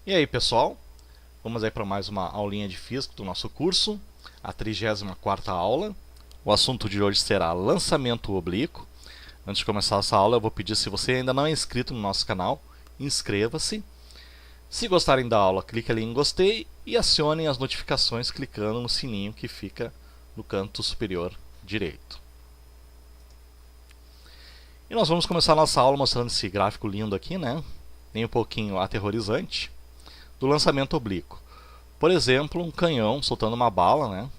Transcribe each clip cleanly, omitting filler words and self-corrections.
E aí, pessoal, vamos aí para mais uma aulinha de física do nosso curso, a 34ª aula. O assunto de hoje será lançamento oblíquo. Antes de começar essa aula, eu vou pedir, se você ainda não é inscrito no nosso canal, inscreva-se. Se gostarem da aula, clique ali em gostei e acionem as notificações clicando no sininho que fica no canto superior direito. E nós vamos começar a nossa aula mostrando esse gráfico lindo aqui, né? Nem um pouquinho aterrorizante, do lançamento oblíquo. Por exemplo, um canhão soltando uma bala, né?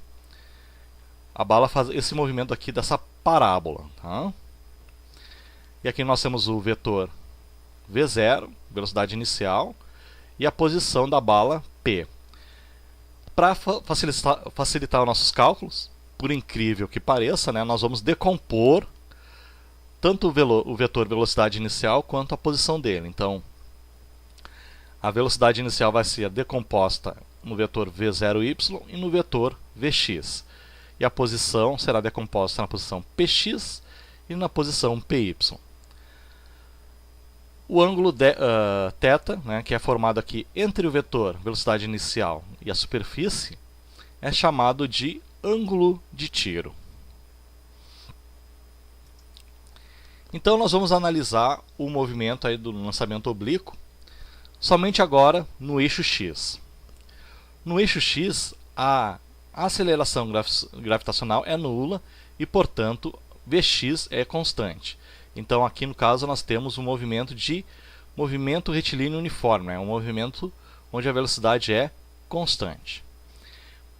A bala faz esse movimento aqui dessa parábola, tá? E aqui nós temos o vetor V0, velocidade inicial, e a posição da bala P. Para facilitar os nossos cálculos, por incrível que pareça, né, nós vamos decompor tanto o vetor velocidade inicial quanto a posição dele. Então, a velocidade inicial vai ser decomposta no vetor v0y e no vetor vx. E a posição será decomposta na posição px e na posição py. O ângulo θ, né, que é formado aqui entre o vetor velocidade inicial e a superfície, é chamado de ângulo de tiro. Então nós vamos analisar o movimento aí do lançamento oblíquo somente agora no eixo x. No eixo x, a aceleração gravitacional é nula e, portanto, Vx é constante. Então aqui no caso nós temos um movimento retilíneo uniforme, um movimento onde a velocidade é constante.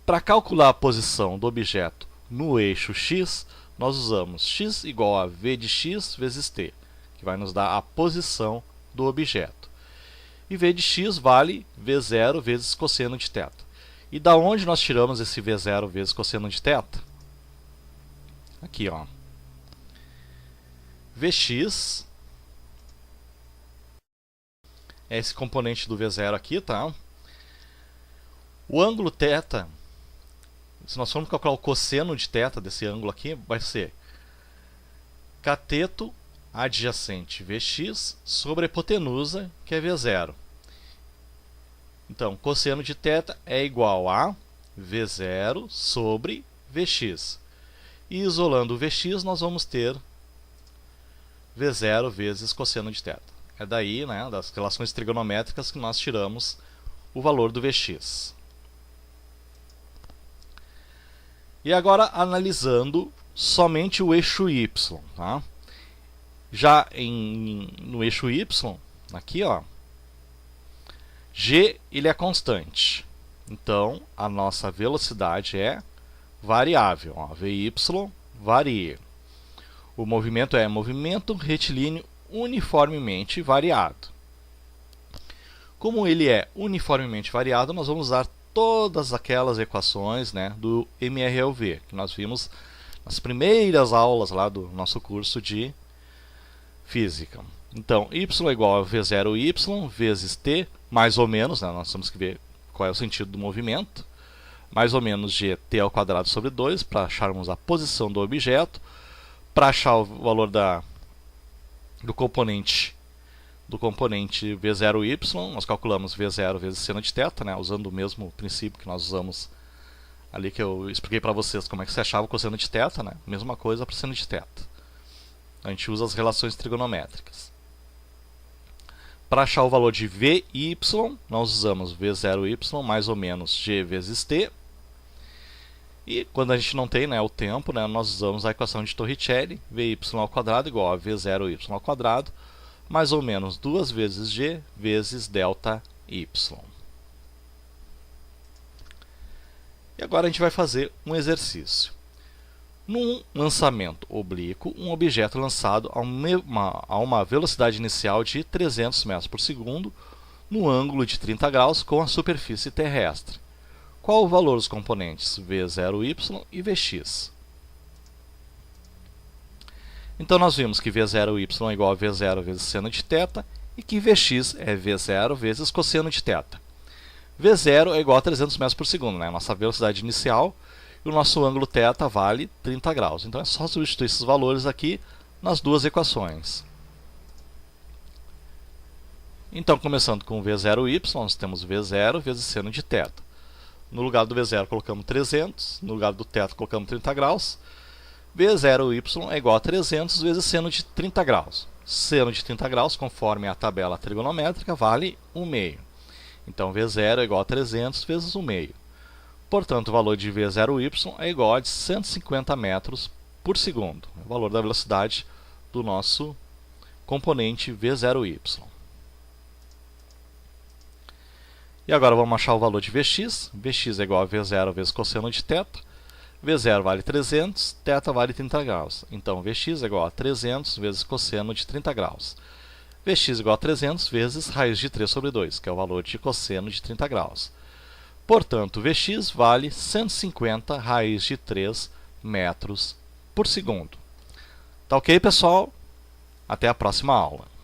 Para calcular a posição do objeto no eixo x, nós usamos x igual a v de x vezes t, que vai nos dar a posição do objeto. E v de x vale v0 vezes cosseno de θ. E da onde nós tiramos esse v0 vezes cosseno de θ? Aqui, ó. Vx é esse componente do v0 aqui, tá? O ângulo θ, se nós formos calcular o cosseno de θ desse ângulo aqui, vai ser cateto adjacente Vx sobre a hipotenusa, que é v0. Então, cosseno de θ é igual a v0 sobre vx. E isolando o vx, nós vamos ter v0 vezes cosseno de θ. É daí, né, das relações trigonométricas, que nós tiramos o valor do vx. E agora analisando somente o eixo y, tá? Já no eixo y, aqui, ó, g ele é constante. Então a nossa velocidade é variável, ó, vy varia. O movimento é movimento retilíneo uniformemente variado. Como ele é uniformemente variado, nós vamos usar todas aquelas equações, né, do MRLV, que nós vimos nas primeiras aulas lá do nosso curso de física. Então, y é igual a v0y vezes t, mais ou menos, né, nós temos que ver qual é o sentido do movimento, mais ou menos gt ao quadrado sobre 2, para acharmos a posição do objeto. Para achar o valor do componente v0y, nós calculamos v0 vezes seno de θ, né, usando o mesmo princípio que nós usamos ali, que eu expliquei para vocês como é que se achava o cosseno de θ, né? Mesma coisa para seno de θ. A gente usa as relações trigonométricas. Para achar o valor de vy, nós usamos v0y mais ou menos g vezes t. E quando a gente não tem, né, o tempo, né, nós usamos a equação de Torricelli, vy ao quadrado igual a v0y ao quadrado, mais ou menos 2 vezes g vezes delta y. E agora a gente vai fazer um exercício. Num lançamento oblíquo, um objeto lançado a uma velocidade inicial de 300 metros por segundo, no ângulo de 30 graus com a superfície terrestre. Qual o valor dos componentes v0y e vx? Então nós vimos que v0y é igual a v0 vezes seno de θ e que vx é v0 vezes cosseno de θ. v0 é igual a 300 metros por segundo, né? Nossa velocidade inicial, e o nosso ângulo θ vale 30 graus. Então é só substituir esses valores aqui nas duas equações. Então, começando com V0y, nós temos V0 vezes seno de θ. No lugar do V0 colocamos 300, no lugar do θ colocamos 30 graus. V0y é igual a 300 vezes seno de 30 graus. Seno de 30 graus, conforme a tabela trigonométrica, vale 1/2. Então, V0 é igual a 300 vezes 1/2. Portanto, o valor de V0y é igual a 150 metros por segundo. É o valor da velocidade do nosso componente V0y. E agora vamos achar o valor de Vx. Vx é igual a V0 vezes cosseno de θ. V0 vale 300, θ vale 30 graus. Então, Vx é igual a 300 vezes cosseno de 30 graus. Vx é igual a 300 vezes raiz de 3 sobre 2, que é o valor de cosseno de 30 graus. Portanto, Vx vale 150 raiz de 3 metros por segundo. Tá ok, pessoal? Até a próxima aula.